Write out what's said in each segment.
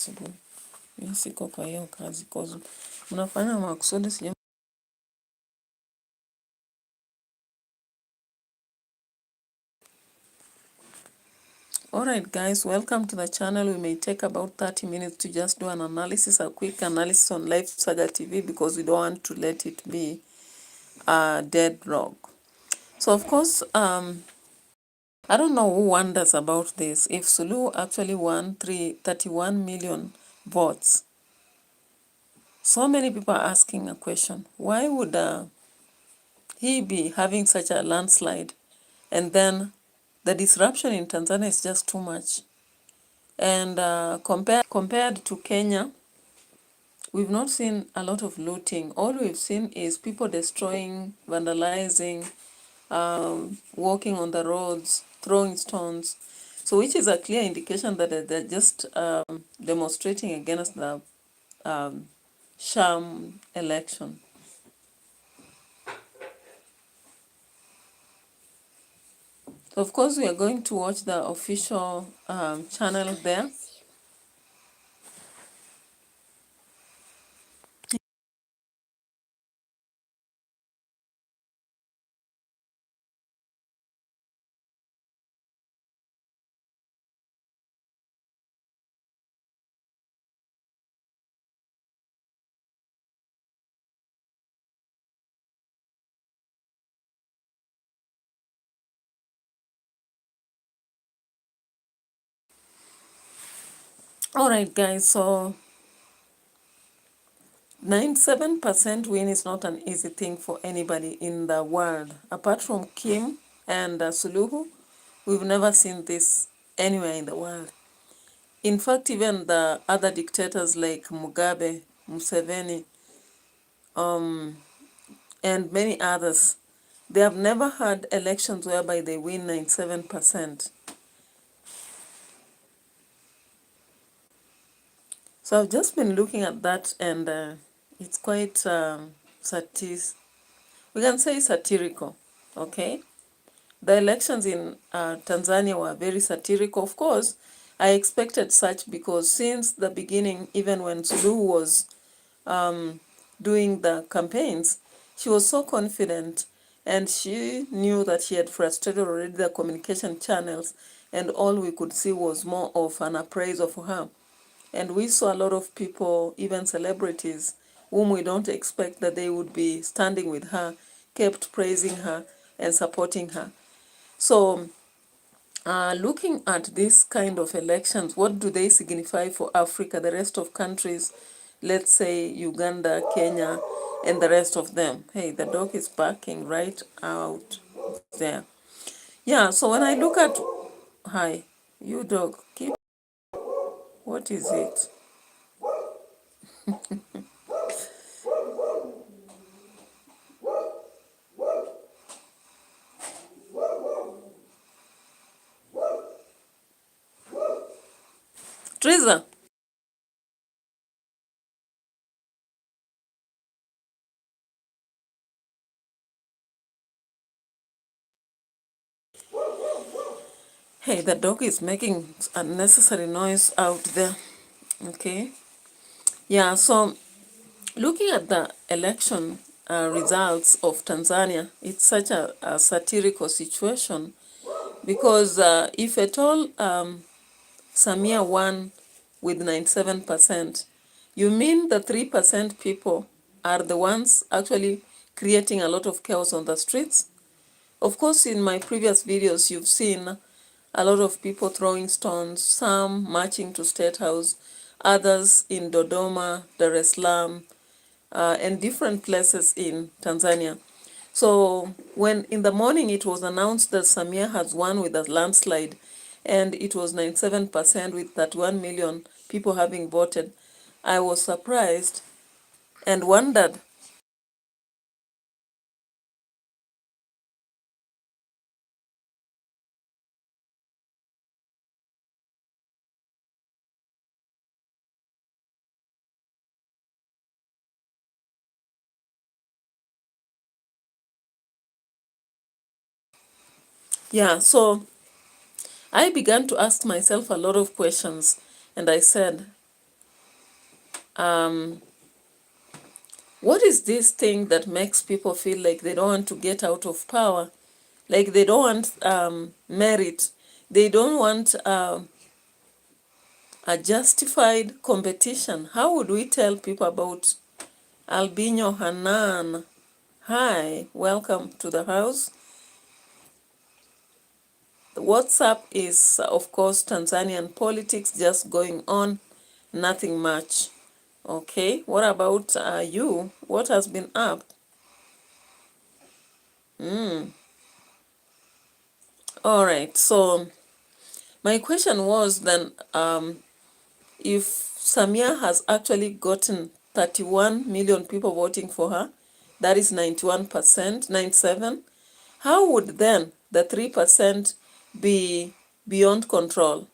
asubuhi. Mimi siko kwa hiyo kazi cause mnafanya makusudi sija. Alright guys, welcome to the channel. We may take about 30 minutes to just do an analysis, a quick analysis on Life Saga TV because we don't want to let it be a deadlock. So of course, I don't know who wonders about this. If SuLUHU actually won 31 million votes, so many people are asking a question. Why would he be having such a landslide? And then the disruption in Tanzania is just too much. And compared to Kenya, we've not seen a lot of looting. All we've seen is people destroying, vandalizing, walking on the roads, throwing stones. So which is a clear indication that they're just demonstrating against the sham election. So of course, we are going to watch the official channel there. All right, guys, so 97% win is not an easy thing for anybody in the world. Apart from Kim and SuLUHU, we've never seen this anywhere in the world. In fact, even the other dictators like Mugabe, Museveni, and many others, they have never had elections whereby they win 97%. So I've just been looking at that, and it's quite we can say satirical, okay? The elections in Tanzania were very satirical. Of course, I expected such because since the beginning, even when SuLUHU was doing the campaigns, she was so confident and she knew that she had frustrated already the communication channels, and all we could see was more of an appraisal for her. And we saw a lot of people, even celebrities, whom we don't expect that they would be standing with her, kept praising her and supporting her. So looking at this kind of elections, what do they signify for Africa, the rest of countries, let's say Uganda, Kenya, and the rest of them? Hey, the dog is barking right out there. Yeah, so when I look at... Hi, you dog, keep... What is it? Teresa. Hey, the dog is making unnecessary noise out there. Okay. Yeah, so looking at the election results of Tanzania, it's such a satirical situation because if at all Samia won with 97%, you mean the 3% people are the ones actually creating a lot of chaos on the streets? Of course, in my previous videos, you've seen a lot of people throwing stones, some marching to State House, others in Dodoma, Dar es Salaam, and different places in Tanzania. So when in the morning it was announced that Samia has won with a landslide, and it was 97% with 31 million people having voted, I was surprised and wondered. Yeah, so I began to ask myself a lot of questions, and I said, what is this thing that makes people feel like they don't want to get out of power? Like they don't want merit. They don't want a justified competition. How would we tell people about Albino Hanan? Hi, welcome to the house. The WhatsApp is, of course, Tanzanian politics just going on, nothing much. Okay, what about you? What has been up? All right, so my question was then, if Samia has actually gotten 31 million people voting for her, that is 91%, 97, how would then the 3% be beyond control,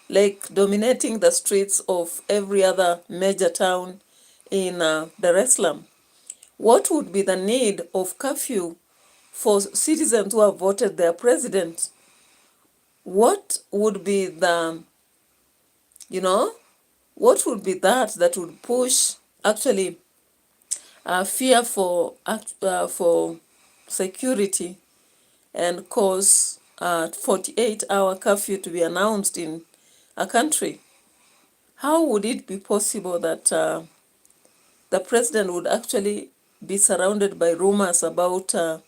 like dominating the streets of every other major town in Dar es Salaam? What would be the need of curfew for citizens who have voted their president? What would be the, what would be that would push actually fear for security and cause 48-hour curfew to be announced in a country? How would it be possible that the president would actually be surrounded by rumors about a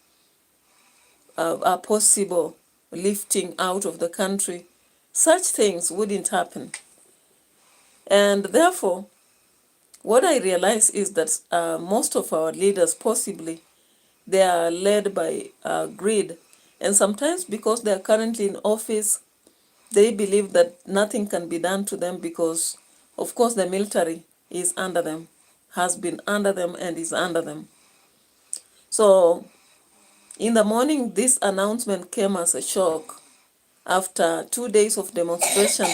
possible lifting out of the country? Such things wouldn't happen. And therefore, what I realize is that most of our leaders, possibly, they are led by greed. And sometimes because they are currently in office, they believe that nothing can be done to them because, of course, the military is under them, has been under them and is under them. So in the morning, this announcement came as a shock after 2 days of demonstration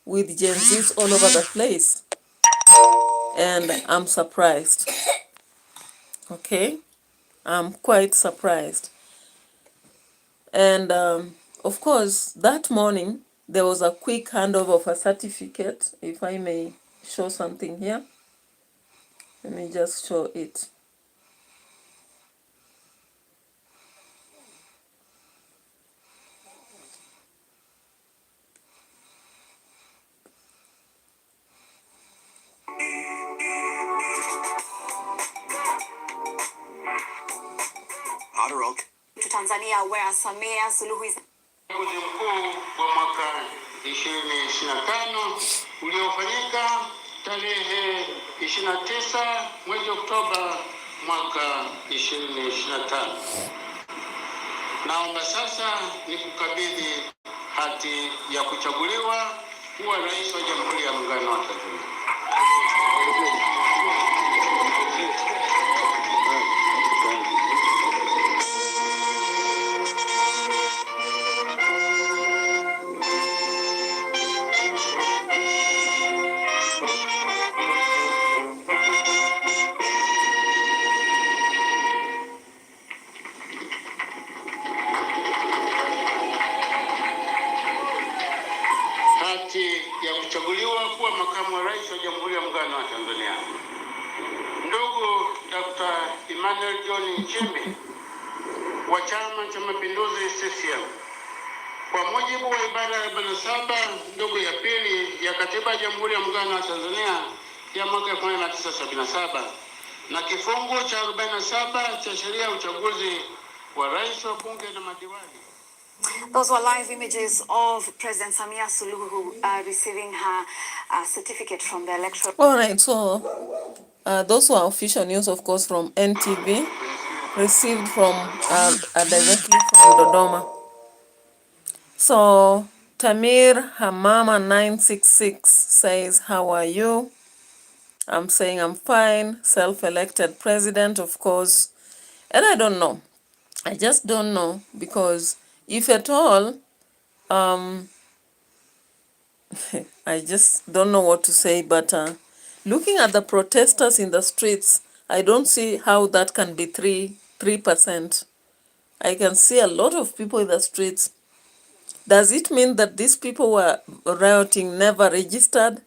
with Gen Zs all over the place. And I'm surprised. Okay? I'm quite surprised. And of course, that morning, there was a quick handover of a certificate. If I may show something here. Let me just show it. To Tanzania, where Samia SuLUHU is. Uchaguzi mkuu wa mwaka 2025 uliofanyika tarehe 29 mwezi Oktoba mwaka 2025. Naomba sasa nikukabidhi hati ya kuchaguliwa kuwa rais wa Jamhuri ya Muungano wa Tanzania. Hati ya kuchaguliwa kuwa makamu wa rais wa Jamhuri ya Muungano wa Tanzania. Ndugu Dr. Emmanuel John Nchimbi wa Chama cha Mapinduzi CCM, kwa mujibu wa ibara ya 47 ndogo ya pili ya Katiba ya Jamhuri ya Muungano wa Tanzania ya mwaka 1977 na kifungu cha 47 cha sheria ya uchaguzi wa rais wa bunge na madiwani. Those were live images of President Samia SuLUHU receiving her certificate from the electoral. All right, so those were official news, of course, from NTV, received from directly from Dodoma. So Tamir Hamama 966 says, how are you? I'm saying I'm fine. Self-elected president, of course. And I don't know. I just don't know, because if at all, I just don't know what to say. But looking at the protesters in the streets, I don't see how that can be 3%. I can see a lot of people in the streets. Does it mean that these people were rioting never registered?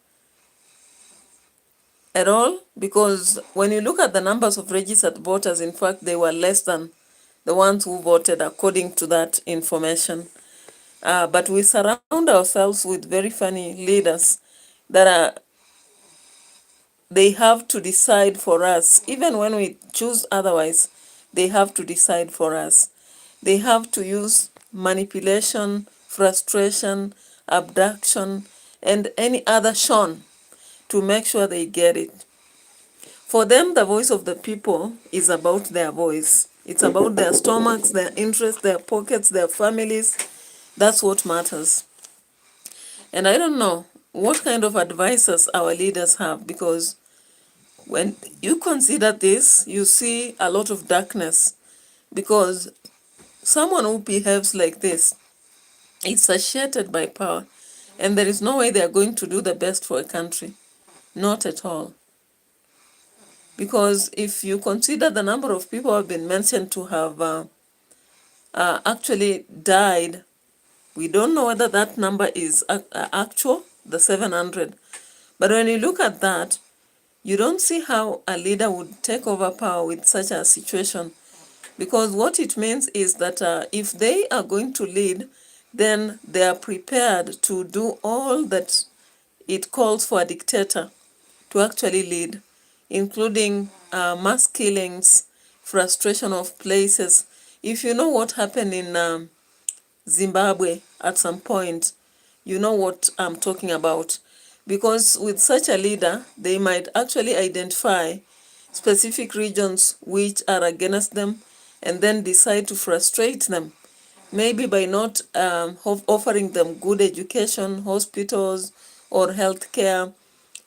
at all, because when you look at the numbers of registered voters, in fact, they were less than the ones who voted according to that information. But we surround ourselves with very funny leaders that they have to decide for us. Even when we choose otherwise, they have to decide for us. They have to use manipulation, frustration, abduction, and any other shon to make sure they get it. For them, the voice of the people is about their voice. It's about their stomachs, their interests, their pockets, their families. That's what matters. And I don't know what kind of advisors our leaders have, because when you consider this, you see a lot of darkness, because someone who behaves like this is satiated by power, and there is no way they are going to do the best for a country. Not at all. Because if you consider the number of people who have been mentioned to have actually died, we don't know whether that number is actual, the 700. But when you look at that, you don't see how a leader would take over power with such a situation. Because what it means is that if they are going to lead, then they are prepared to do all that it calls for a dictator to actually lead, including mass killings, frustration of places. If you know what happened in Zimbabwe at some point, you know what I'm talking about. Because with such a leader, they might actually identify specific regions which are against them and then decide to frustrate them, maybe by not offering them good education, hospitals, or healthcare,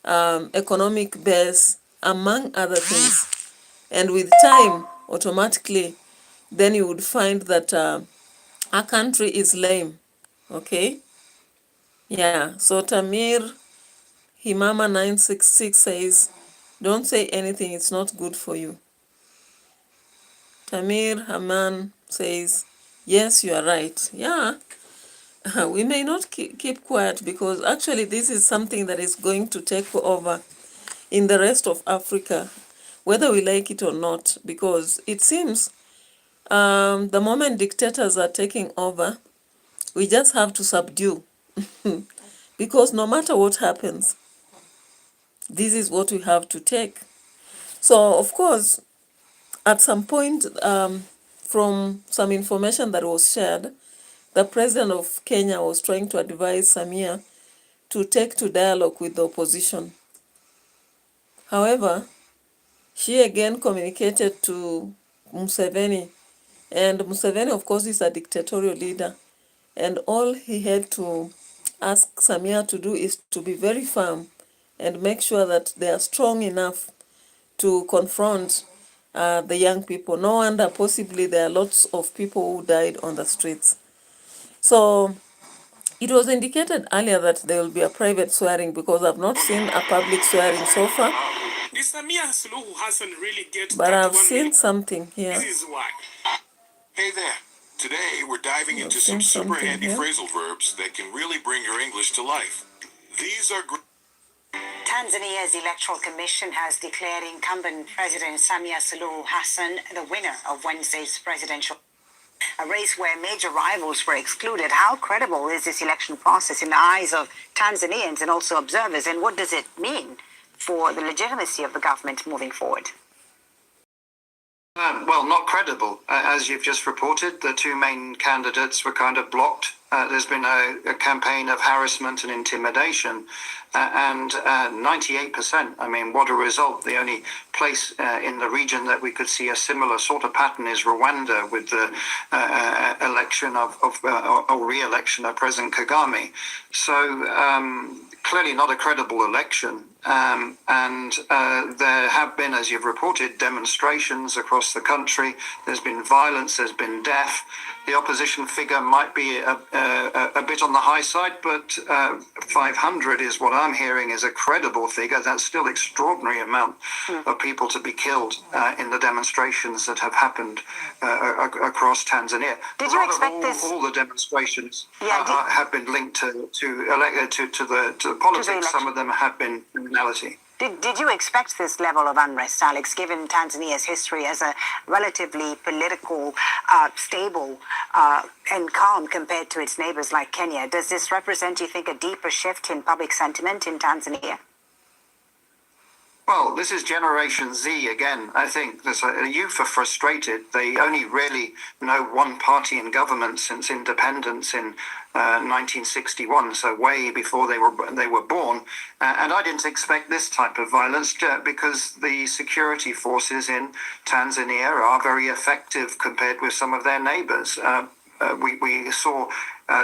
economic base, among other things. And with time, automatically, then you would find that our country is lame. Okay? Yeah, so Tamir Himama 966 says, don't say anything, it's not good for you. Tamir Haman says, yes, you are right. Yeah, we may not keep quiet, because actually this is something that is going to take over in the rest of Africa, whether we like it or not, because it seems the moment dictators are taking over, we just have to subdue. Because no matter what happens, this is what we have to take. So, of course, at some point, from some information that was shared, the president of Kenya was trying to advise Samia to take to dialogue with the opposition. However, she again communicated to Museveni, and Museveni, of course, is a dictatorial leader, and all he had to ask Samia to do is to be very firm and make sure that they are strong enough to confront the young people. No wonder possibly there are lots of people who died on the streets. So it was indicated earlier that there will be a private swearing, because I've not seen a public swearing so far. But I've seen something here. This is why. Hey there. Today we're diving into some super handy phrasal verbs that can really bring your English to life. These are Tanzania's Electoral Commission has declared incumbent President Samia SuLUHU Hassan the winner of Wednesday's presidential, a race where major rivals were excluded. How credible is this election process in the eyes of Tanzanians and also observers, and what does it mean for the legitimacy of the government moving forward? Well, not credible. As you've just reported, the two main candidates were kind of blocked. There's been a campaign of harassment and intimidation, and 98%. I mean, what a result. The only place in the region that we could see a similar sort of pattern is Rwanda, with the election or re-election of President Kagame. So clearly not a credible election. And there have been, as you've reported, demonstrations across the country. There's been violence, there's been death. The opposition figure might be a bit on the high side, but 500 is what I'm hearing is a credible figure. That's still extraordinary amount of people to be killed in the demonstrations that have happened across Tanzania. Did you expect this? All the demonstrations have been linked to the politics. Some of them have been criminality. Did you expect this level of unrest, Alex, given Tanzania's history as a relatively political, stable and calm compared to its neighbors like Kenya? Does this represent, you think, a deeper shift in public sentiment in Tanzania? Well, this is Generation Z again. I think the youth are frustrated. They only really know one party in government since independence in 1961, so way before they were born. And I didn't expect this type of violence because the security forces in Tanzania are very effective compared with some of their neighbors. We saw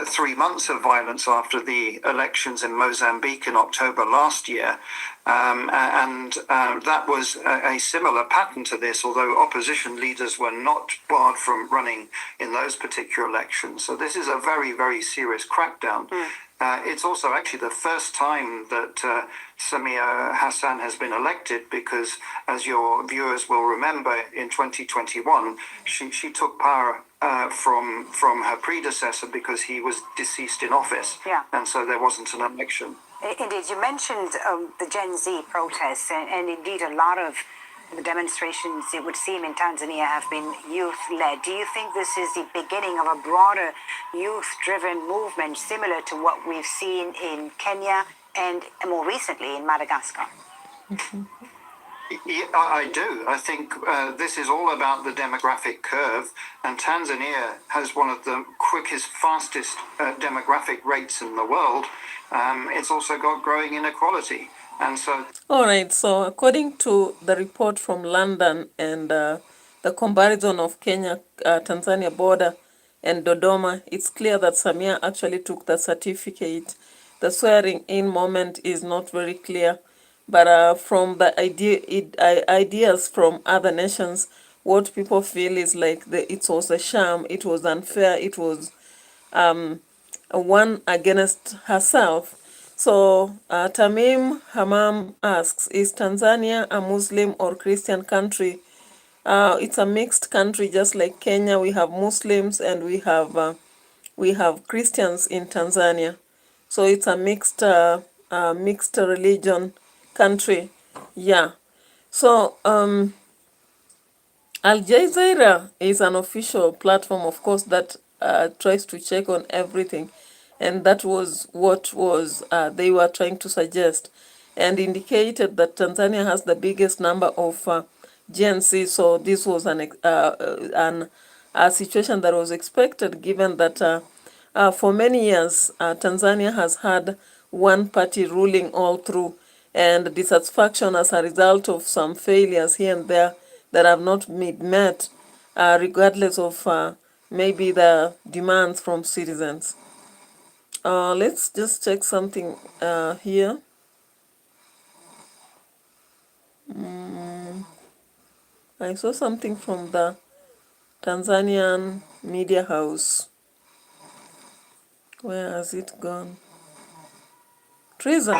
3 months of violence after the elections in Mozambique in October last year. And that was a similar pattern to this, although opposition leaders were not barred from running in those particular elections. So this is a very, very serious crackdown. It's also actually the first time that Samia Hassan has been elected because, as your viewers will remember, in 2021, she took power from her predecessor because he was deceased in office. Yeah. And so there wasn't an election. Indeed, you mentioned the Gen Z protests, and indeed a lot of the demonstrations, it would seem, in Tanzania have been youth-led. Do you think this is the beginning of a broader youth-driven movement similar to what we've seen in Kenya and more recently in Madagascar? Yeah, I do. I think this is all about the demographic curve, and Tanzania has one of the quickest, fastest demographic rates in the world. It's also got growing inequality. And so... All right, so according to the report from London and the comparison of Kenya-Tanzania border and Dodoma, it's clear that Samia actually took the certificate. The swearing-in moment is not very clear, but from the ideas from other nations, what people feel is like it was a sham, it was unfair, it was one against herself. So Tamim Hamam asks, is Tanzania a Muslim or Christian country? It's a mixed country, just like Kenya. We have Muslims and we have Christians in Tanzania. So it's a mixed religion country. Yeah. So Al Jazeera is an official platform, of course, that tries to check on everything. And that was what they were trying to suggest, and indicated that Tanzania has the biggest number of Gen Z. So this was a situation that was expected, given that for many years Tanzania has had one party ruling all through, and dissatisfaction as a result of some failures here and there that have not been met, regardless of maybe the demands from citizens. Let's just check something here. I saw something from the Tanzanian media house. Where has it gone? Treason.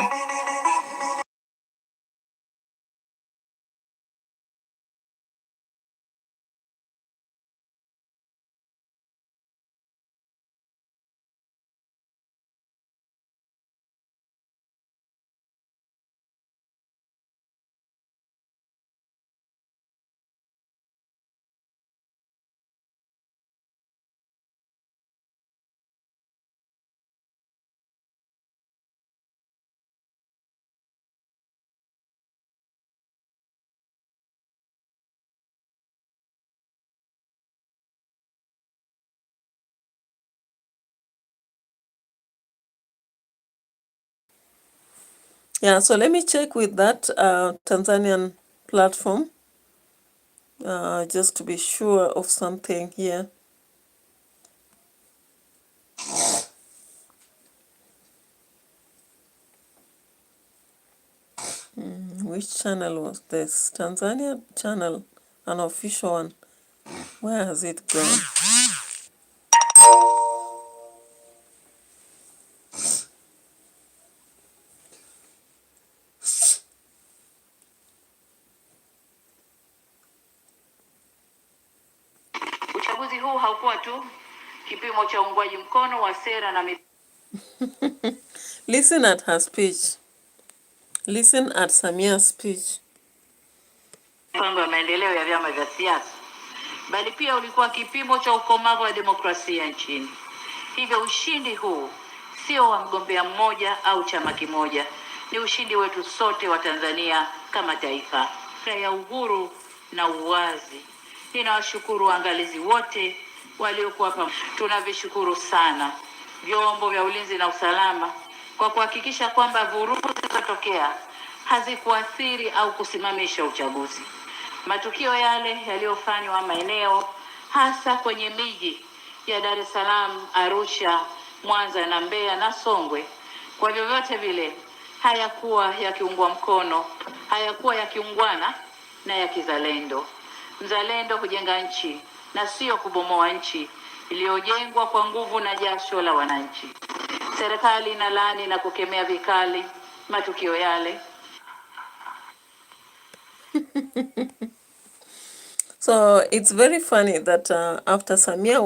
Yeah, so let me check with that Tanzanian platform just to be sure of something here. Which channel was this? Tanzania channel, an official one. Where has it gone? Uchaguzi huu haukuwa tu kipimo cha uungwaji mkono wa sera na Listen at her speech. Listen at Samia's speech. Mpango wa maendeleo ya vyama vya siasa, bali pia ulikuwa kipimo cha ukomavu wa demokrasia nchini. Hivyo ushindi huu sio wa mgombea mmoja au chama kimoja, ni ushindi wetu sote wa Tanzania kama taifa. Ya uhuru na uwazi. Ninawashukuru waangalizi wote waliokuwa hapa. Tunavishukuru sana vyombo vya ulinzi na usalama kwa kuhakikisha kwamba vurugu zilizotokea hazikuathiri au kusimamisha uchaguzi. Matukio yale yaliyofanywa maeneo hasa kwenye miji ya Dar es Salaam, Arusha, Mwanza na Mbeya na Songwe, kwa vyovyote vile hayakuwa yakiungwa mkono, hayakuwa yakiungwana na ya kizalendo. Mzalendo kujenga nchi na sio kubomoa nchi iliyojengwa kwa nguvu na jasho la wananchi. Serikali inalaani na kukemea vikali matukio yale. So it's very funny that after Samia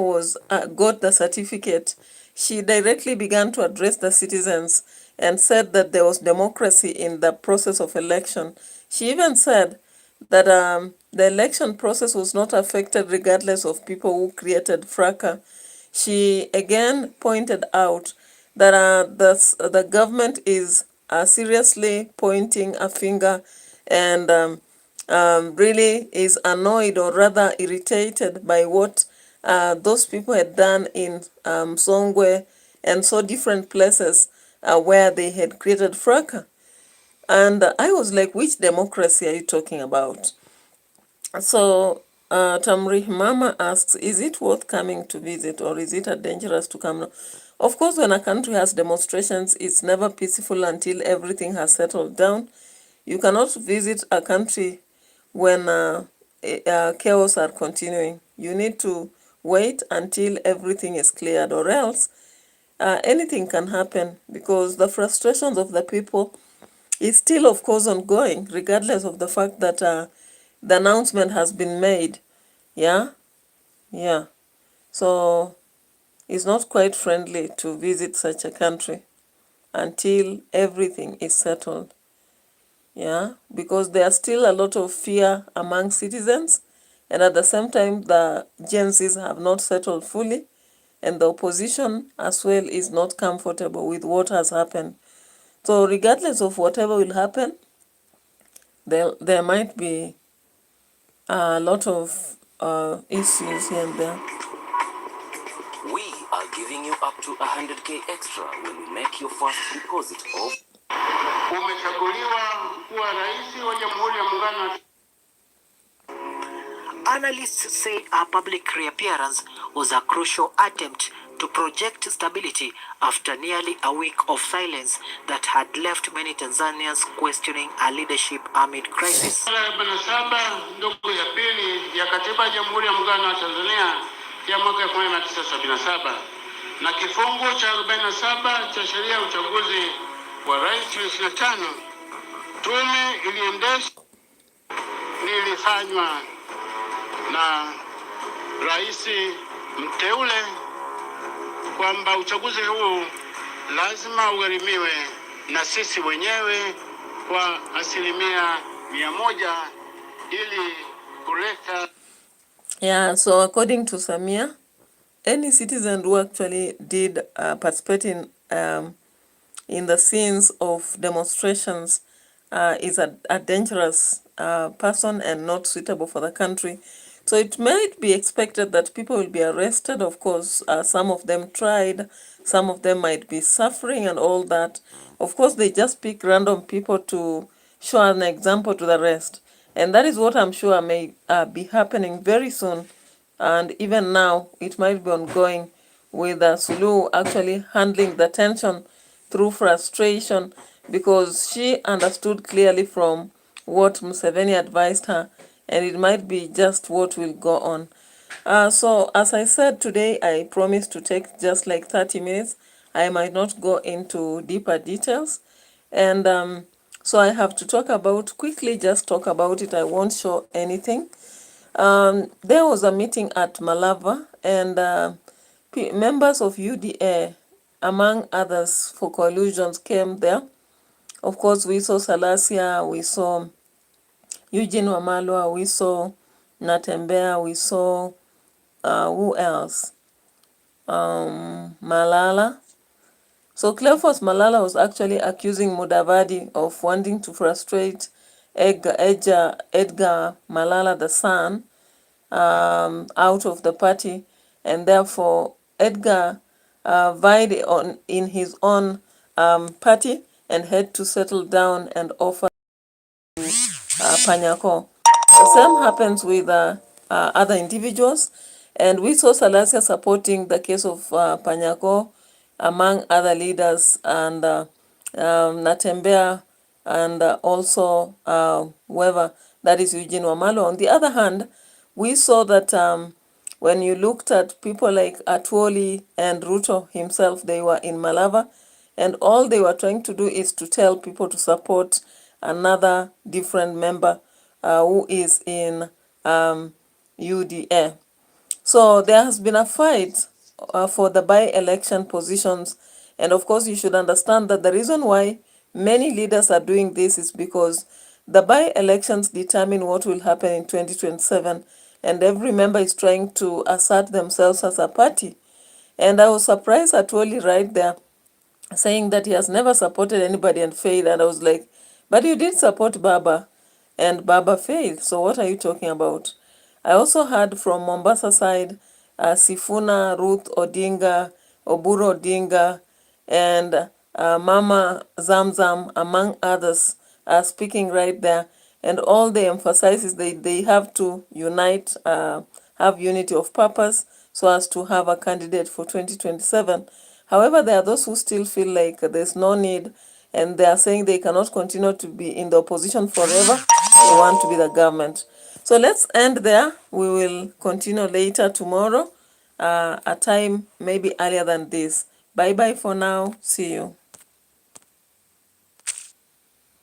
got the certificate, she directly began to address the citizens and said that there was democracy in the process of election. She even said that the election process was not affected regardless of people who created fracas. She again pointed out that the government is seriously pointing a finger and really is annoyed or rather irritated by what those people had done in Songwe and so different places where they had created fracas. And I was like, which democracy are you talking about? So Tamri Mama asks, is it worth coming to visit or is it dangerous to come now? Of course, when a country has demonstrations, it's never peaceful until everything has settled down. You cannot visit a country when chaos are continuing. You need to wait until everything is cleared, or else anything can happen, because the frustrations of the people is still, of course, ongoing, regardless of the fact that the announcement has been made. Yeah. So it's not quite friendly to visit such a country until everything is settled. Yeah, because there's still a lot of fear among citizens, and at the same time the agencies have not settled fully, and the opposition as well is not comfortable with what has happened. So regardless of whatever will happen, there might be a lot of issues here and there. We are giving you up to 100K extra when you make your first deposit of. Umechaguliwa kuwa rais wa Jamhuri ya Muungano. Analysts say her public reappearance was a crucial attempt to project stability after nearly a week of silence that had left many Tanzanians questioning her leadership amid crisis. 47 ndugu ya pili ya Katiba ya Jamhuri ya Muungano wa Tanzania ya mwaka 1977 na kifungu cha 47 cha sheria ya uchaguzi wa rais 25, tume ilifanywa na rais mteule kwamba uchaguzi huu lazima ugharimiwe na sisi wenyewe kwa 100% ili kuleta. Yeah, so according to Samia, any citizen who actually did participate in the scenes of demonstrations is a dangerous person and not suitable for the country. So it might be expected that people will be arrested. Of course, some of them tried, some of them might be suffering and all that. Of course, they just pick random people to show an example to the rest. And that is what I'm sure may be happening very soon. And even now, it might be ongoing, with SuLUHU actually handling the tension through frustration, because she understood clearly from what Museveni advised her, and it might be just what will go on. So as I said today, I promised to take just like 30 minutes. I might not go into deeper details, and so I have to talk about, quickly just talk about it. I won't show anything. There was a meeting at Malava, and members of UDA, among others for coalitions, came there. Of course, we saw Salasya, we saw Eugene Wamalwa, we saw Natembea, we saw who else? Malala. So Cleophas Malala was actually accusing Mudavadi of wanting to frustrate Edgar Malala, the son, out of the party, and therefore Edgar vied in his own party and had to settle down and offer Panyako. The same happens with other individuals, and we saw Salasya supporting the case of Panyako among other leaders, and Natembea, and also whoever, that is Eugene Wamalo. On the other hand, we saw that when you looked at people like Atwoli and Ruto himself, they were in Malava, and all they were trying to do is to tell people to support another different member who is in UDA. So there has been a fight for the by-election positions, and of course you should understand that the reason why many leaders are doing this is because the by-elections determine what will happen in 2027, and every member is trying to assert themselves as a party. And I was surprised at Wally right there saying that he has never supported anybody and failed. And I was like, but you did support Baba and Baba failed. So what are you talking about? I also heard from Mombasa side, Sifuna, Ruth Odinga, Oburu Odinga, and Mama Zamzam, among others, are speaking right there. And all they emphasize is they have to unite, have unity of purpose so as to have a candidate for 2027. However, there are those who still feel like there's no need, and they are saying they cannot continue to be in the opposition forever. They want to be the government. So let's end there. We will continue later tomorrow, a time maybe earlier than this. Bye-bye for now. See you.